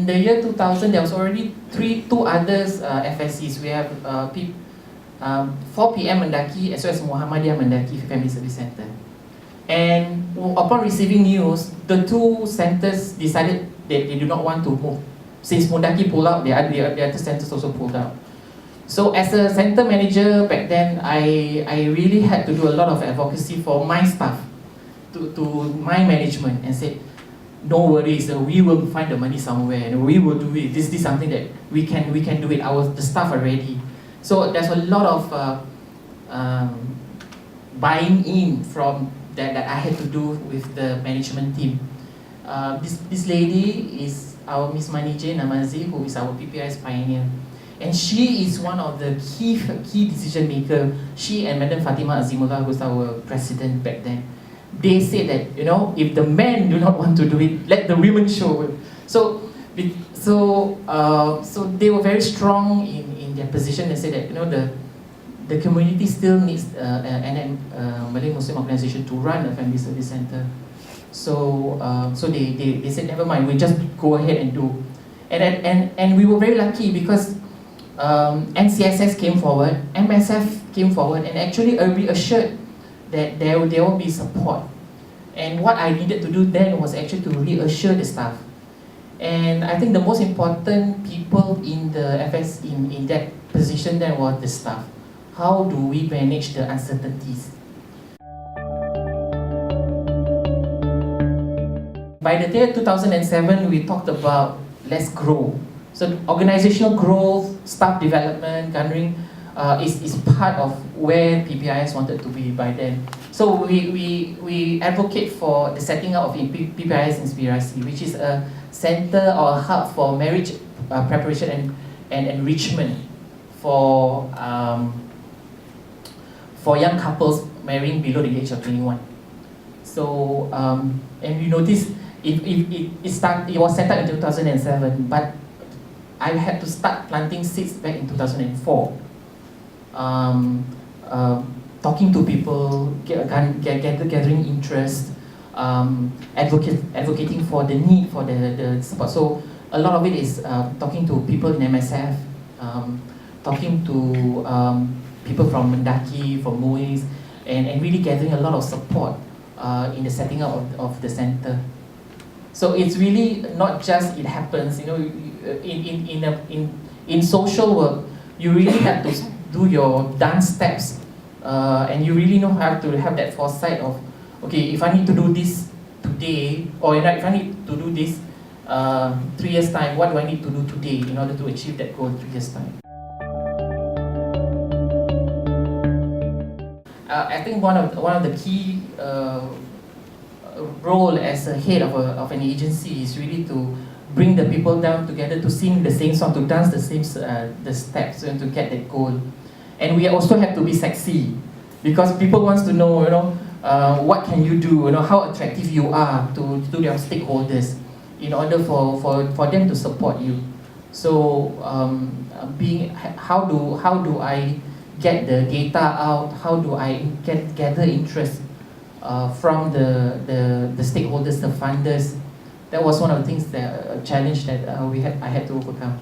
in the year 2000, there was already two others FSCs. We have 4PM Mendaki as well as Muhammadiyah Mendaki Family Service Center. And upon receiving news, the two centers decided that they do not want to move. Since Mendaki pulled out, the other centers also pulled out. So as a center manager back then, I really had to do a lot of advocacy for my staff, to my management, and said, no worries, we will find the money somewhere, and we will do it. This is something that we can do it. The staff are ready. So there's a lot of buying in from that I had to do with the management team. This lady is our Miss Manije Namazi, who is our PPIS pioneer. And she is one of the key decision maker. She and Madam Fatima Azimullah, who was our president back then, they said that, you know, if the men do not want to do it, let the women show it. So they were very strong in their position. They said that, you know, the community still needs an Malay Muslim organization to run a family service center. So they said, never mind, we just go ahead and do. And we were very lucky because NCSS came forward, MSF came forward, and actually reassured that there will be support. And what I needed to do then was actually to reassure the staff. And I think the most important people in the FS in that position then was the staff. How do we manage the uncertainties? By the year 2007, we talked about let's grow. So organizational growth, staff development, garnering is part of where PPIS wanted to be by then. So we advocate for the setting up of PPIS INSPIRASI, which is a center or a hub for marriage preparation and enrichment for young couples marrying below the age of 21. So and you notice it was set up in 2007, but I had to start planting seeds back in 2004. Talking to people, gathering interest, advocating for the need for the support. So a lot of it is talking to people in MSF, talking to people from Mendaki, from MUIS, and really gathering a lot of support in the setting up of the center. So it's really not just it happens, you know, in social work, you really have to do your dance steps, and you really have to have that foresight of, okay, if I need to do this today, or if I need to do this 3 years time, what do I need to do today in order to achieve that goal 3 years time? I think one of the key role as a head of an agency is really to bring the people down together to sing the same song, to dance the same the steps, and to get that goal. And we also have to be sexy, because people wants to know, you know, what can you do, you know, how attractive you are to their stakeholders, in order for them to support you. So how do I get the data out? How do I gather interest from the stakeholders, the funders? That was one of the things, that challenge that I had to overcome.